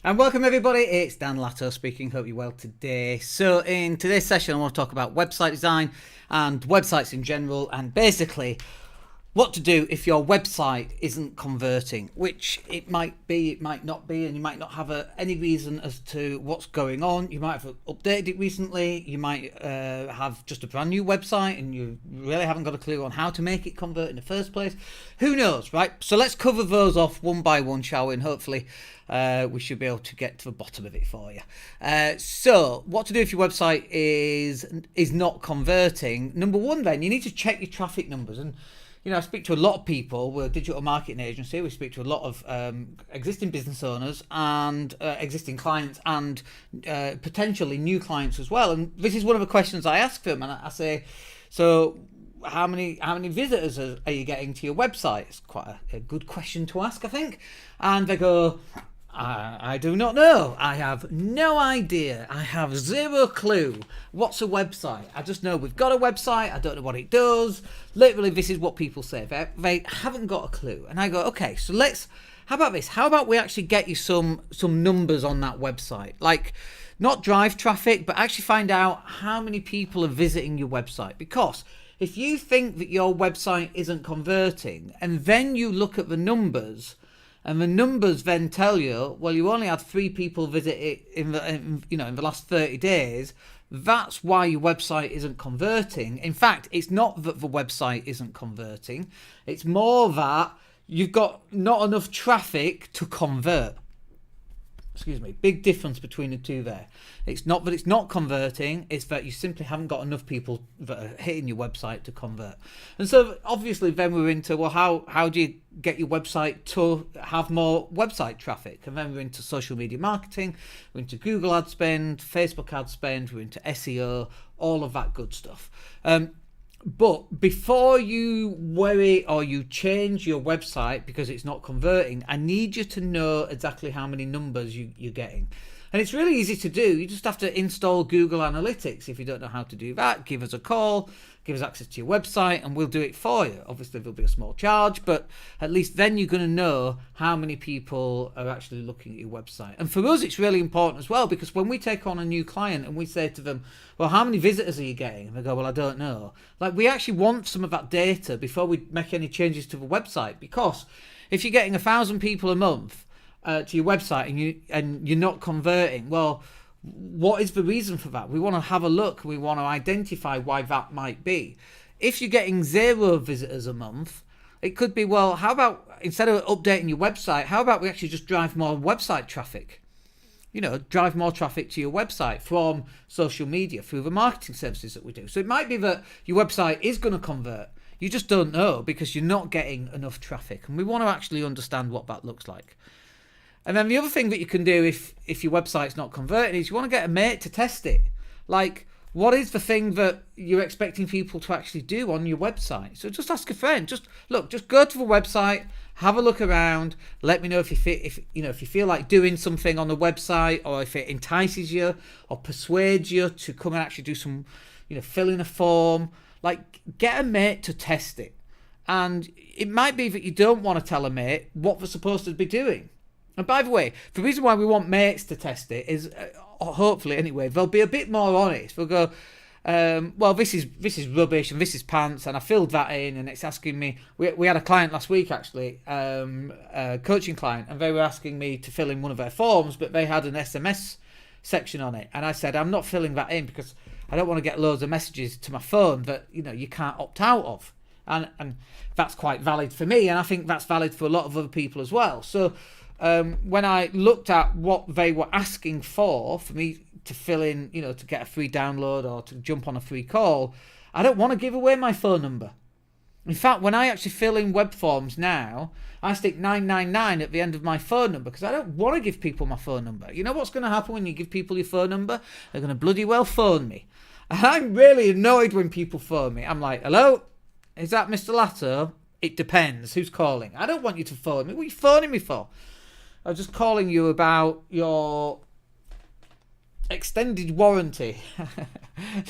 And welcome everybody, it's Dan Latto speaking, hope you're well today. So in today's session I want to talk about website design and websites in general, and basically what to do if your website isn't converting, which it might be, it might not be, and you might not have any reason as to what's going on. You might have updated it recently, you might have just a brand new website and you really haven't got a clue on how to make it convert in the first place. Who knows, right? So let's cover those off one by one, shall we? And hopefully we should be able to get to the bottom of it for you. So what to do if your website is not converting? Number one, then you need to check your traffic numbers. And you know, I speak to a lot of people. We're a digital marketing agency. We speak to a lot of existing business owners and existing clients and potentially new clients as well. And this is one of the questions I ask them. And I say, so how many visitors are you getting to your website? It's quite a good question to ask, I think. And they go, I do not know. I have no idea. I have zero clue. What's a website? I just know we've got a website. I don't know what it does. Literally, this is what people say. They haven't got a clue. And I go, okay, so how about this? How about we actually get you some numbers on that website? Like, not drive traffic, but actually find out how many people are visiting your website. Because if you think that your website isn't converting, and then you look at the numbers, and the numbers then tell you, well, you only had 3 people visit it in the last 30 days. That's why your website isn't converting. In fact, it's not that the website isn't converting. It's more that you've got not enough traffic to convert. Excuse me, big difference between the two there. It's not that it's not converting, it's that you simply haven't got enough people that are hitting your website to convert. And so obviously then we're into, well, how do you get your website to have more website traffic? And then we're into social media marketing, we're into Google ad spend, Facebook ad spend, we're into SEO, all of that good stuff. But before you worry or you change your website because it's not converting, I need you to know exactly how many numbers you're getting. And it's really easy to do. You just have to install Google Analytics. If you don't know how to do that, give us a call, give us access to your website, and we'll do it for you. Obviously, there'll be a small charge, but at least then you're going to know how many people are actually looking at your website. And for us, it's really important as well, because when we take on a new client and we say to them, well, how many visitors are you getting? And they go, well, I don't know. Like, we actually want some of that data before we make any changes to the website, because if you're getting 1,000 people a month to your website and you're not converting, well, what is the reason for that? We want to have a look. We want to identify why that might be. If you're getting 0 visitors a month, it could be, well, how about instead of updating your website, how about we actually just drive more website traffic? You know, drive more traffic to your website from social media through the marketing services that we do. So it might be that your website is going to convert. You just don't know because you're not getting enough traffic. And we want to actually understand what that looks like. And then the other thing that you can do if your website's not converting is you want to get a mate to test it. Like, what is the thing that you're expecting people to actually do on your website? So just ask a friend. Just go to the website, have a look around. Let me know if you feel like doing something on the website, or if it entices you or persuades you to come and actually do some, fill in a form. Like, get a mate to test it. And it might be that you don't want to tell a mate what they're supposed to be doing. And by the way, the reason why we want mates to test it is, hopefully anyway, they'll be a bit more honest. They'll go, well, this is rubbish and this is pants, and I filled that in, and it's asking me. We had a client last week actually, a coaching client, and they were asking me to fill in one of their forms, but they had an SMS section on it, and I said I'm not filling that in because I don't want to get loads of messages to my phone that you can't opt out of, and that's quite valid for me, and I think that's valid for a lot of other people as well. So. When I looked at what they were asking for me to fill in, to get a free download or to jump on a free call, I don't want to give away my phone number. In fact, when I actually fill in web forms now, I stick 999 at the end of my phone number because I don't want to give people my phone number. You know what's going to happen when you give people your phone number? They're going to bloody well phone me. And I'm really annoyed when people phone me. I'm like, hello? Is that Mr. Latto? It depends. Who's calling? I don't want you to phone me. What are you phoning me for? I'm just calling you about your extended warranty.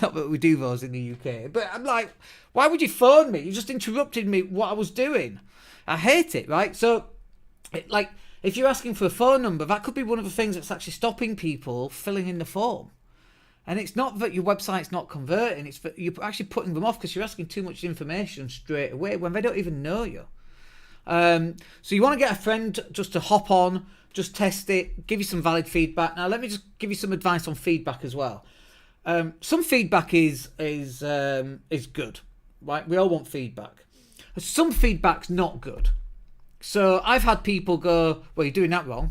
Not that we do those in the UK. But I'm like, why would you phone me? You just interrupted me what I was doing. I hate it, right? So, If you're asking for a phone number, that could be one of the things that's actually stopping people filling in the form. And it's not that your website's not converting, it's that you're actually putting them off because you're asking too much information straight away when they don't even know you. So you want to get a friend just to hop on, just test it, give you some valid feedback. Now, let me just give you some advice on feedback as well. Some feedback is good, right? We all want feedback. Some feedback's not good. So I've had people go, well, you're doing that wrong.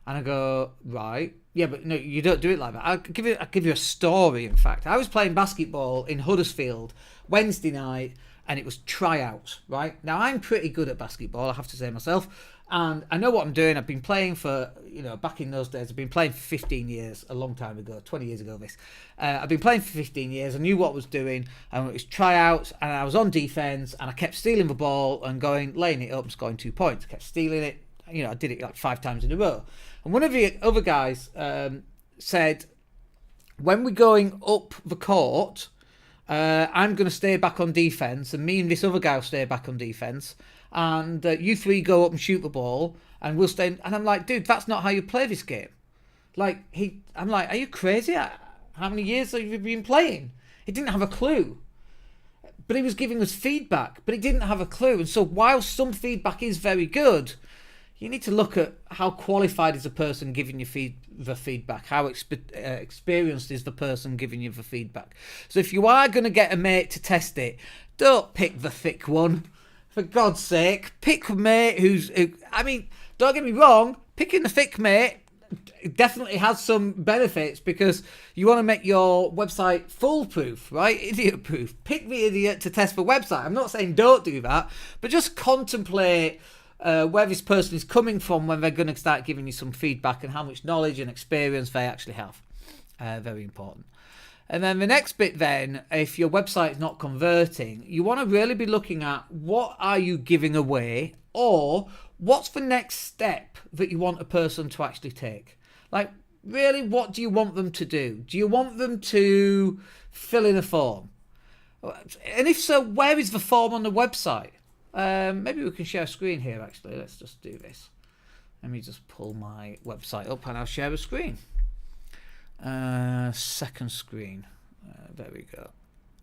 And I go, right. Yeah, but no, you don't do it like that. I'll give you a story, in fact. I was playing basketball in Huddersfield Wednesday night, and it was tryouts, right? Now, I'm pretty good at basketball, I have to say myself, and I know what I'm doing. I've been playing for, back in those days, I've been playing for 15 years, a long time ago, 20 years ago this. I've been playing for 15 years, I knew what I was doing, and it was tryouts, and I was on defence, and I kept stealing the ball and laying it up and scoring 2 points. I kept stealing it, I did it like 5 times in a row. And one of the other guys said, when we're going up the court, I'm going to stay back on defence, and me and this other guy will stay back on defence, and you three go up and shoot the ball, and we'll stay. And I'm like, dude, that's not how you play this game. I'm like, are you crazy? How many years have you been playing? He didn't have a clue. But he was giving us feedback, but he didn't have a clue. And so while some feedback is very good, you need to look at how qualified is the person giving you the feedback, how experienced is the person giving you the feedback. So if you are going to get a mate to test it, don't pick the thick one. For God's sake, pick a mate don't get me wrong, picking the thick mate definitely has some benefits because you want to make your website foolproof, right? Idiot-proof. Pick the idiot to test the website. I'm not saying don't do that, but just contemplate where this person is coming from when they're going to start giving you some feedback and how much knowledge and experience they actually have. Very important. And then the next bit then, if your website is not converting, you want to really be looking at what are you giving away, or what's the next step that you want a person to actually take? Like, really, what do you want them to do? Do you want them to fill in a form? And if so, where is the form on the website? Maybe we can share a screen here, actually. Let's just do this. Let me just pull my website up and I'll share a screen. Second screen. There we go.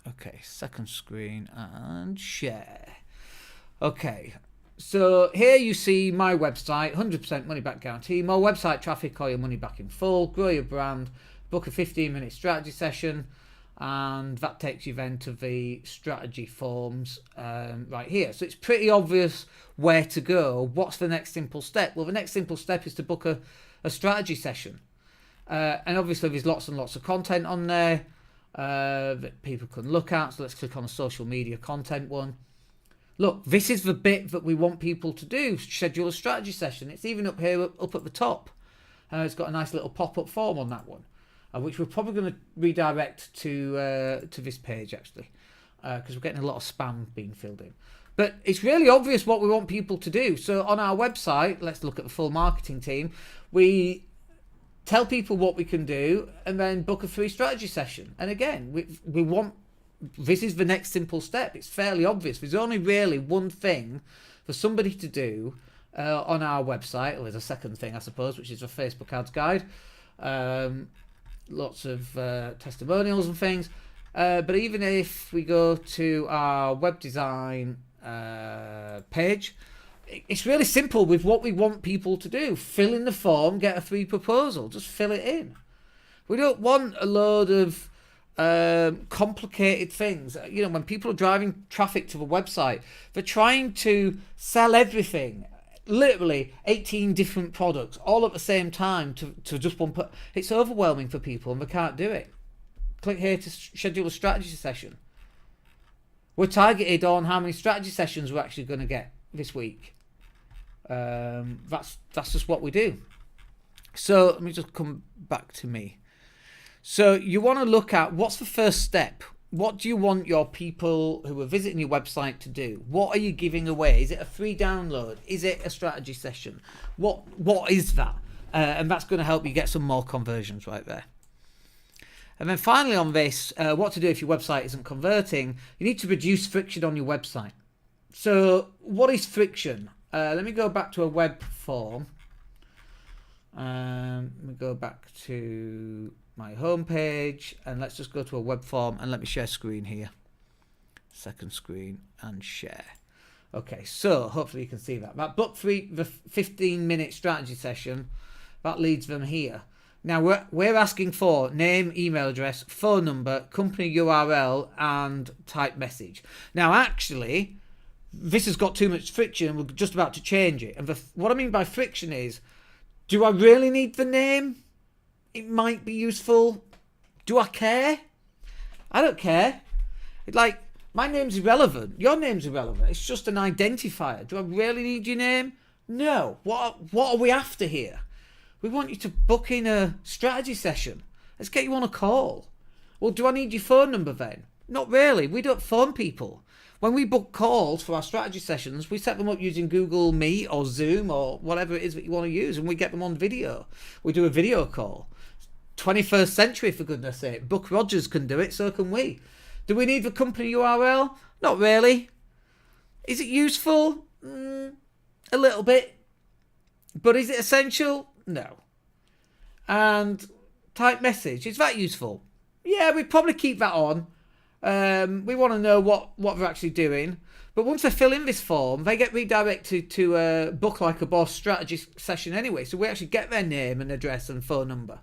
Okay, second screen and share. Okay, so here you see my website, 100% money back guarantee, more website traffic or your money back in full, grow your brand, book a 15-minute strategy session, and that takes you then to the strategy forms right here. So it's pretty obvious where to go. What's the next simple step? Well, the next simple step is to book a strategy session. And obviously there's lots and lots of content on there that people can look at. So let's click on the social media content one. Look, this is the bit that we want people to do, schedule a strategy session. It's even up here, up at the top. It's got a nice little pop-up form on that one, which we're probably going to redirect to this page, actually, because we're getting a lot of spam being filled in. But it's really obvious what we want people to do. So on our website, let's look at the full marketing team. We tell people what we can do and then book a free strategy session. And again, we want, this is the next simple step. It's fairly obvious. There's only really one thing for somebody to do on our website. Or there's a second thing, I suppose, which is a Facebook ads guide. Lots of testimonials and things. But even if we go to our web design page, it's really simple with what we want people to do. Fill in the form, get a free proposal. Just fill it in. We don't want a load of complicated things. When people are driving traffic to the website, they're trying to sell everything. Literally 18 different products all at the same time to just one. It's overwhelming for people and they can't do it. Click here to schedule a strategy session. We're targeted on how many strategy sessions we're actually going to get this week. That's just what we do. So let me just come back to me. So you want to look at what's the first step. What do you want your people who are visiting your website to do? What are you giving away? Is it a free download? Is it a strategy session? What is that? And that's going to help you get some more conversions right there. And then finally on this, what to do if your website isn't converting, you need to reduce friction on your website. So what is friction? Let me go back to a web form. We go back to my homepage, and let's just go to a web form, and let me share screen here. Second screen and share. Okay, so hopefully you can see that. That book 3, the 15-minute strategy session, that leads them here. Now we're asking for name, email address, phone number, company URL, and type message. Now actually, this has got too much friction, and we're just about to change it. And what I mean by friction is, do I really need the name? It might be useful. Do I care? I don't care. Like, my name's irrelevant. Your name's irrelevant. It's just an identifier. Do I really need your name? No. What are we after here? We want you to book in a strategy session. Let's get you on a call. Well, do I need your phone number then? Not really. We don't phone people. When we book calls for our strategy sessions, we set them up using Google Meet or Zoom or whatever it is that you want to use, and we get them on video. We do a video call. 21st century, for goodness sake. Buck Rogers can do it, so can we. Do we need the company URL? Not really. Is it useful? A little bit. But is it essential? No. And type message, is that useful? Yeah, we'd probably keep that on. We want to know what they're actually doing. But once they fill in this form, they get redirected to a Book Like a Boss strategy session anyway. So we actually get their name and address and phone number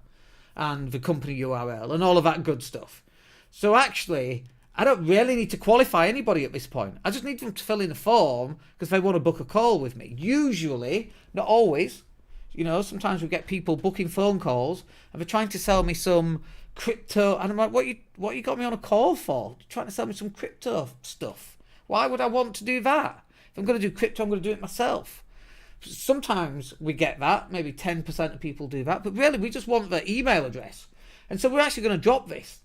and the company URL and all of that good stuff. So actually, I don't really need to qualify anybody at this point. I just need them to fill in a form because they want to book a call with me. Usually, not always. You know, sometimes we get people booking phone calls and they're trying to sell me some crypto. And I'm like, what you got me on a call for? You're trying to sell me some crypto stuff. Why would I want to do that? If I'm going to do crypto, I'm going to do it myself. Sometimes we get that. Maybe 10% of people do that. But really, we just want their email address. And so we're actually going to drop this.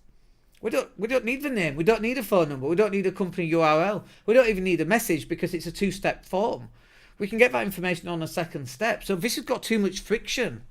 We don't need the name. We don't need a phone number. We don't need a company URL. We don't even need a message because it's a 2-step form. We can get that information on a second step. So this has got too much friction.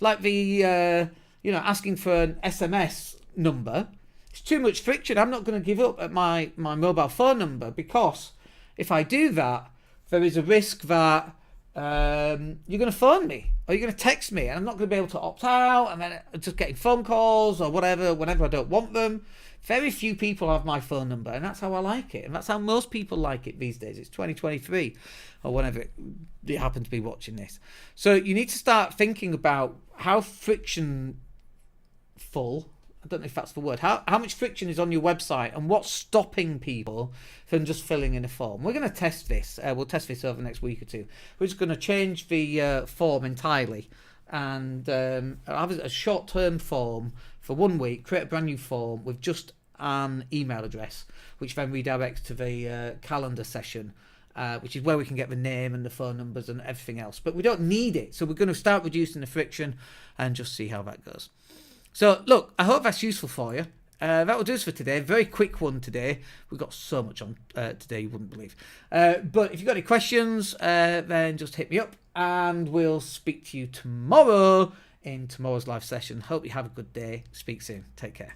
Like the, asking for an SMS number. It's too much friction. I'm not going to give up at my mobile phone number because if I do that, there is a risk that you're going to phone me or you're going to text me and I'm not going to be able to opt out and then just getting phone calls or whatever whenever I don't want them. Very few people have my phone number and that's how I like it and that's how most people like it these days. It's 2023 or whenever you happen to be watching this. So you need to start thinking about how frictionful, I don't know if that's the word, how much friction is on your website and what's stopping people from just filling in a form. We're going to test this. We'll test this over the next week or two. We're just going to change the form entirely and have a short-term form for 1 week, create a brand new form with just an email address, which then redirects to the calendar session, which is where we can get the name and the phone numbers and everything else. But we don't need it. So we're going to start reducing the friction and just see how that goes. So, look, I hope that's useful for you. That will do us for today. Very quick one today. We've got so much on today you wouldn't believe. But if you've got any questions, then just hit me up and we'll speak to you tomorrow in tomorrow's live session. Hope you have a good day. Speak soon. Take care.